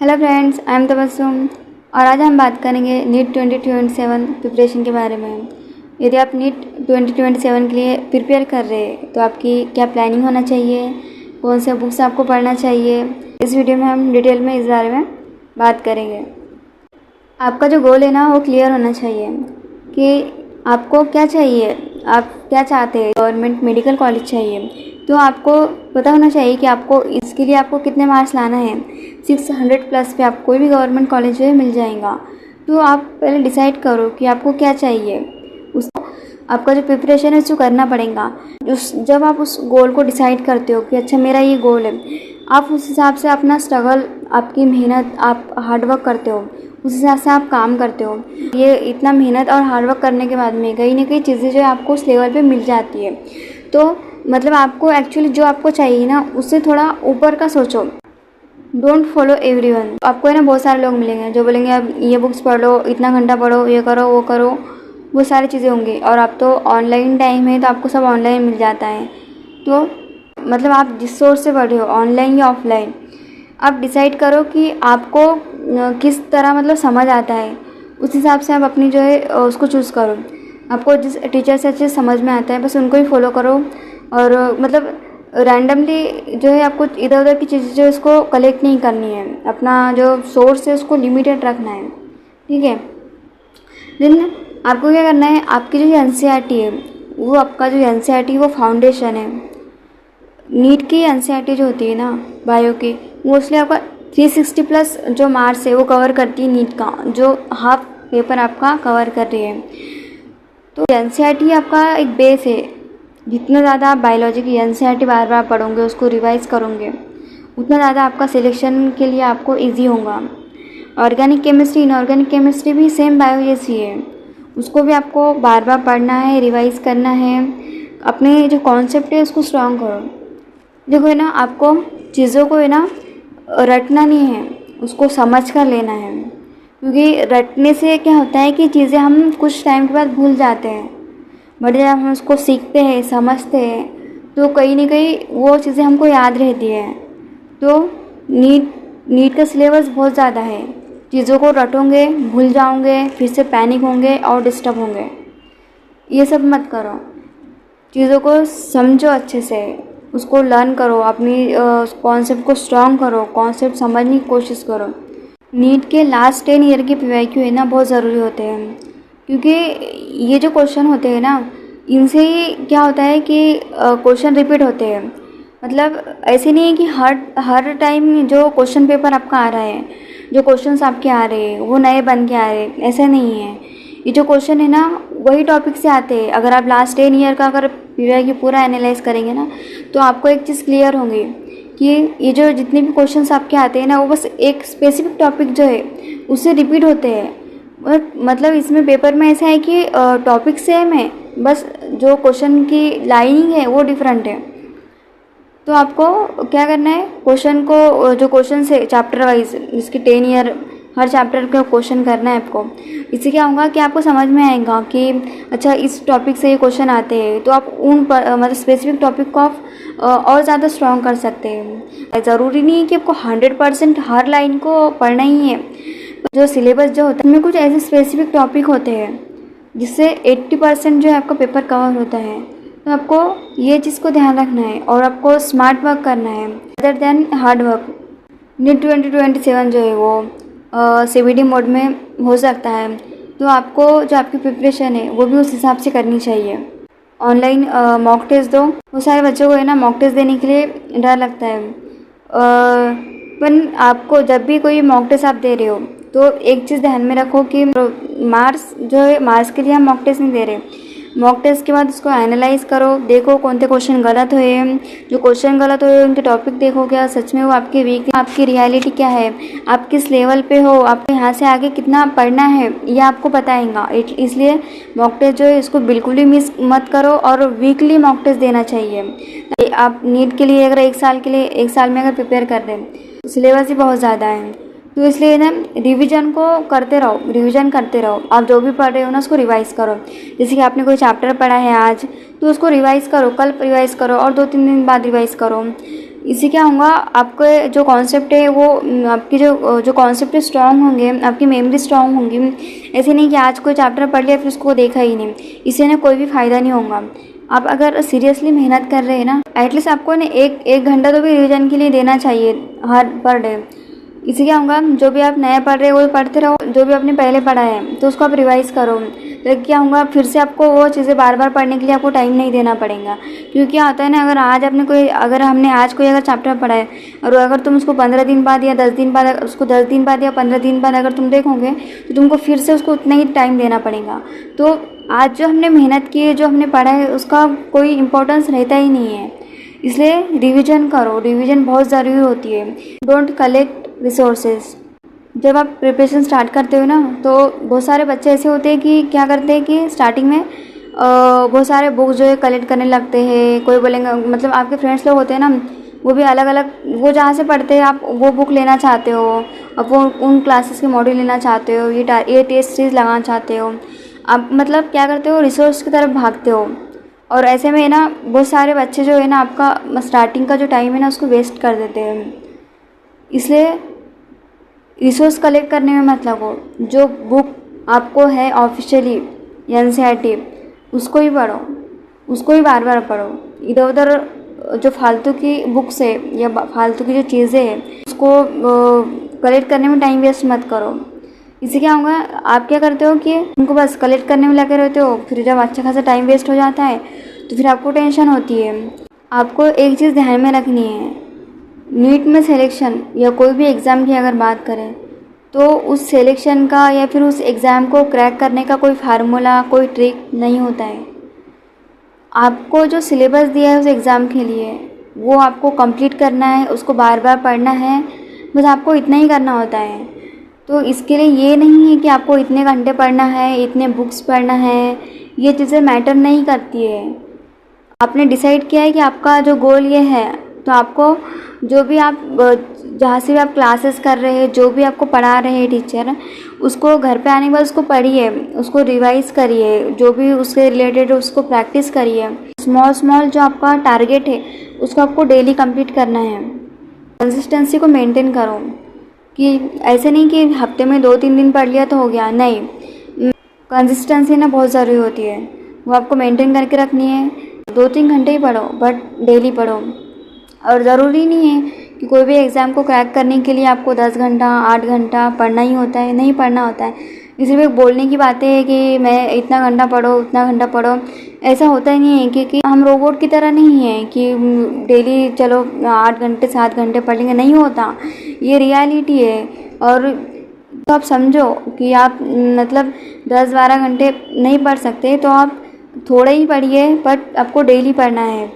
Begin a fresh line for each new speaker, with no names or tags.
Hello friends, I am Tabassum और आज हम बात करेंगे नीट 2027 प्रिपरेशन के बारे में। यदि आप नीट 2027 के लिए प्रिपेयर कर रहे हैं तो आपकी क्या प्लानिंग होना चाहिए, कौन से बुक्स आपको पढ़ना चाहिए, इस वीडियो में हम डिटेल में इस बारे में बात करेंगे। आपका जो गोल है ना वो क्लियर होना चाहिए कि आपको क्या चाहिए, आप क्या चाहते हैं। गवर्नमेंट मेडिकल कॉलेज चाहिए तो आपको पता होना चाहिए कि आपको इसके लिए आपको कितने मार्क्स लाना है। 600 प्लस पे आप कोई भी गवर्नमेंट कॉलेज जो है मिल जाएगा। तो आप पहले डिसाइड करो कि आपको क्या चाहिए, उसको आपका जो प्रिपरेशन है उसको करना पड़ेगा। जब आप उस गोल को डिसाइड करते हो कि अच्छा मेरा ये गोल है, आप उस हिसाब से अपना स्ट्रगल, आपकी मेहनत, आप हार्डवर्क करते हो, उस हिसाब से आप काम करते हो। ये इतना मेहनत और हार्डवर्क करने के बाद में कहीं ना कहीं चीज़ें जो है आपको उस लेवल पे मिल जाती है। तो मतलब आपको एक्चुअली जो आपको चाहिए ना उससे थोड़ा ऊपर का सोचो। Don't follow everyone. आपको है ना बहुत सारे लोग मिलेंगे जो बोलेंगे अब ये बुक्स पढ़ लो, इतना घंटा पढ़ो, ये करो वो करो, वो सारी चीज़ें होंगी। और अब तो ऑनलाइन टाइम है तो आपको सब ऑनलाइन मिल जाता है। तो मतलब आप जिस सोर्स से पढ़ रहे हो, ऑनलाइन या ऑफलाइन, आप डिसाइड करो कि आपको किस तरह मतलब समझ आता है। उस हिसाब से आप अपनी जो है उसको चूज़ करो। आपको जिस टीचर से अच्छे समझ में आता है बस उनको ही फॉलो करो। और मतलब रैंडमली जो है आपको इधर उधर की चीज़ें जो है उसको कलेक्ट नहीं करनी है। अपना जो सोर्स है उसको लिमिटेड रखना है, ठीक है। देन आपको क्या करना है, आपकी जो एनसीईआरटी है वो आपका जो एनसीईआरटी वो फाउंडेशन है। नीट की एनसीईआरटी जो होती है ना बायो की, मोस्टली आपका 360 प्लस जो मार्क्स है वो कवर करती है। नीट का जो हाफ पेपर आपका कवर कर रही है। तो एनसीईआरटी आपका एक बेस है। जितना ज़्यादा आप बायोलॉजी की एनसीईआरटी बार बार पढ़ोगे, उसको रिवाइज करोगे, उतना ज़्यादा आपका सिलेक्शन के लिए आपको इजी होगा। ऑर्गेनिक केमिस्ट्री, इनऑर्गेनिक केमिस्ट्री भी सेम बायो जैसी है, उसको भी आपको बार बार पढ़ना है, रिवाइज करना है। अपने जो कॉन्सेप्ट है उसको स्ट्रॉन्ग करो। देखो है ना, आपको चीज़ों को है ना रटना नहीं है, उसको समझ कर लेना है। क्योंकि रटने से क्या होता है कि चीज़ें हम कुछ टाइम के बाद भूल जाते हैं। बट जब हम उसको सीखते हैं, समझते हैं, तो कहीं ना कहीं वो चीज़ें हमको याद रहती है। तो नीट का सिलेबस बहुत ज़्यादा है। चीज़ों को रटोगे, भूल जाओगे, फिर से पैनिक होंगे और डिस्टर्ब होंगे। ये सब मत करो। चीज़ों को समझो अच्छे से, उसको लर्न करो, अपनी कॉन्सेप्ट को स्ट्रॉन्ग करो, कॉन्सेप्ट समझने की कोशिश करो। नीट के लास्ट 10 ईयर के पीवाईक्यू है ना बहुत ज़रूरी होते हैं। क्योंकि ये जो क्वेश्चन होते हैं ना, इनसे ही क्या होता है कि क्वेश्चन रिपीट होते हैं। मतलब ऐसे नहीं है कि हर टाइम जो क्वेश्चन पेपर आपका आ रहा है, जो क्वेश्चंस आपके आ रहे हैं वो नए बन के आ रहे हैं, ऐसा नहीं है। ये जो क्वेश्चन है ना वही टॉपिक से आते हैं। अगर आप लास्ट 10 ईयर का अगर पीवाईक्यू पूरा एनालाइज करेंगे ना तो आपको एक चीज़ क्लियर होगी कि ये जो जितने भी क्वेश्चंस आपके आते हैं ना वो बस एक स्पेसिफिक टॉपिक जो है उससे रिपीट होते हैं। मतलब इसमें पेपर में ऐसा है कि टॉपिक सेम है, बस जो क्वेश्चन की लाइनिंग है वो डिफरेंट है। तो आपको क्या करना है, क्वेश्चन को जो क्वेश्चन है चैप्टर वाइज, जिसके 10 ईयर हर चैप्टर का क्वेश्चन करना है आपको। इससे क्या होगा कि आपको समझ में आएगा कि अच्छा इस टॉपिक से ये क्वेश्चन आते हैं, तो आप उन पर मतलब स्पेसिफिक टॉपिक को आप और ज़्यादा स्ट्रॉन्ग कर सकते हैं। ज़रूरी नहीं है कि आपको 100% हर लाइन को पढ़ना ही है। जो सिलेबस जो होता है उनमें कुछ ऐसे स्पेसिफिक टॉपिक होते हैं जिससे 80% जो है आपका पेपर कवर होता है। तो आपको ये चीज़ को ध्यान रखना है और आपको स्मार्ट वर्क करना है other than hard work. NEET 2027 जो है वो सीबीटी मोड में हो सकता है। तो आपको जो आपकी प्रिपरेशन है वो भी उस हिसाब से करनी चाहिए। ऑनलाइन मॉक टेस्ट दो। वो सारे बच्चों को है ना मॉक टेस्ट देने के लिए डर लगता है। पर आपको जब भी कोई मॉक टेस्ट आप दे रहे हो तो एक चीज़ ध्यान में रखो कि मार्क्स जो है, मार्क्स के लिए हम मॉक टेस्ट नहीं दे रहे। मॉक टेस्ट के बाद उसको एनालाइज करो, देखो कौन से क्वेश्चन गलत हुए। जो क्वेश्चन गलत हुए उनके टॉपिक देखो, क्या सच में वो आपकी वीक, आपकी रियलिटी क्या है, आप किस लेवल पे हो, आपको यहाँ से आगे कितना पढ़ना है, ये आपको बताएगा। इसलिए मॉक टेस्ट जो है इसको बिल्कुल भी मिस मत करो और वीकली मॉक टेस्ट देना चाहिए। आप नीट के लिए अगर एक साल में अगर प्रिपेयर कर दें तो सिलेबस ही बहुत ज़्यादा है। तो इसलिए ना रिवीजन करते रहो। आप जो भी पढ़ रहे हो ना उसको रिवाइज़ करो। जैसे कि आपने कोई चैप्टर पढ़ा है आज तो उसको रिवाइज़ करो, कल रिवाइज़ करो और 2-3 दिन बाद रिवाइज़ करो। इससे क्या होगा, आपके जो कॉन्सेप्ट है वो आपकी जो कॉन्सेप्ट है स्ट्रांग होंगे, आपकी मेमोरी स्ट्रांग होंगी। ऐसे नहीं कि आज कोई चैप्टर पढ़ लिया फिर उसको देखा ही नहीं, इससे ना कोई भी फ़ायदा नहीं होगा। आप अगर सीरियसली मेहनत कर रहे हैं ना, एटलीस्ट आपको ना एक घंटा तो भी रिवीजन के लिए देना चाहिए हर पर डे। इससे क्या होगा, जो भी आप नया पढ़ रहे हो वो पढ़ते रहो, जो भी आपने पहले पढ़ा है तो उसको आप रिवाइज़ करो। तो क्या होगा, फिर से आपको वो चीज़ें बार बार पढ़ने के लिए आपको टाइम नहीं देना पड़ेगा। क्योंकि क्या होता है ना, अगर हमने आज कोई अगर चैप्टर पढ़ा है और अगर तुम उसको 15 दिन बाद या 10 दिन बाद, उसको 10 दिन बाद या 15 दिन बाद अगर तुम देखोगे तो तुमको फिर से उसको उतना ही टाइम देना पड़ेगा। तो आज जो हमने मेहनत की है, जो हमने पढ़ा है, उसका कोई इम्पोर्टेंस रहता ही नहीं है। इसलिए रिवीजन करो, रिवीजन बहुत ज़रूरी होती है। Don't collect resources. जब आप प्रिपरेशन स्टार्ट करते हो ना, तो बहुत सारे बच्चे ऐसे होते हैं कि क्या करते हैं कि स्टार्टिंग में बहुत सारे बुक्स जो है कलेक्ट करने लगते हैं। कोई बोलेंगे, मतलब आपके फ्रेंड्स लोग होते हैं ना, वो भी अलग अलग, वो जहाँ से पढ़ते हैं आप वो बुक लेना चाहते हो, अब वो उन क्लासेस के मॉड्यूल लेना चाहते हो, ये टेस्ट सीरीज लगाना चाहते हो। आप मतलब क्या करते हो, रिसोर्स की तरफ भागते हो। और ऐसे में ना बहुत सारे बच्चे जो है ना, आपका स्टार्टिंग का जो टाइम है ना उसको वेस्ट कर देते हैं। इसलिए रिसोर्स कलेक्ट करने में मत लगो। जो बुक आपको है ऑफिशियली एनसीईआरटी, उसको ही पढ़ो, उसको ही बार बार पढ़ो। इधर उधर जो फालतू की बुक्स है या फालतू की जो चीज़ें हैं उसको कलेक्ट करने में टाइम वेस्ट मत करो। इससे क्या होगा, आप क्या करते हो कि उनको बस कलेक्ट करने में लगे रहते हो, फिर जब अच्छा खासा टाइम वेस्ट हो जाता है तो फिर आपको टेंशन होती है। आपको एक चीज़ ध्यान में रखनी है, नीट में सिलेक्शन या कोई भी एग्ज़ाम की अगर बात करें तो उस सिलेक्शन का या फिर उस एग्ज़ाम को क्रैक करने का कोई फार्मूला, कोई ट्रिक नहीं होता है। आपको जो सिलेबस दिया है उस एग्ज़ाम के लिए वो आपको कंप्लीट करना है, उसको बार बार पढ़ना है, बस आपको इतना ही करना होता है। तो इसके लिए ये नहीं है कि आपको इतने घंटे पढ़ना है, इतने बुक्स पढ़ना है, ये चीज़ें मैटर नहीं करती है। आपने डिसाइड किया है कि आपका जो गोल ये है, तो आपको जो भी आप जहाँ से भी आप क्लासेस कर रहे हैं, जो भी आपको पढ़ा रहे हैं टीचर, उसको घर पे आने के बाद उसको पढ़िए, उसको रिवाइज़ करिए, जो भी उससे रिलेटेड है उसको प्रैक्टिस करिए। स्मॉल जो आपका टारगेट है उसको आपको डेली कंप्लीट करना है। कंसिस्टेंसी को मेंटेन करो, कि ऐसे नहीं कि हफ्ते में 2-3 दिन पढ़ लिया तो हो गया, नहीं। कंसिस्टेंसी ना बहुत ज़रूरी होती है, वो आपको मेंटेन करके रखनी है। 2-3 घंटे ही पढ़ो, बट डेली पढ़ो। और ज़रूरी नहीं है कि कोई भी एग्ज़ाम को क्रैक करने के लिए आपको 10 घंटा 8 घंटा पढ़ना ही होता है, नहीं पढ़ना होता है। ये सिर्फ एक बोलने की बातें है कि मैं इतना घंटा पढ़ो, उतना घंटा पढ़ो, ऐसा होता ही नहीं है। क्योंकि हम रोबोट की तरह नहीं है कि डेली चलो 8 घंटे 7 घंटे पढ़ लेंगे, नहीं होता, ये रियलिटी है। और तो आप समझो कि आप मतलब 10-12 घंटे नहीं पढ़ सकते तो आप थोड़े ही पढ़िए, बट आपको डेली पढ़ना है।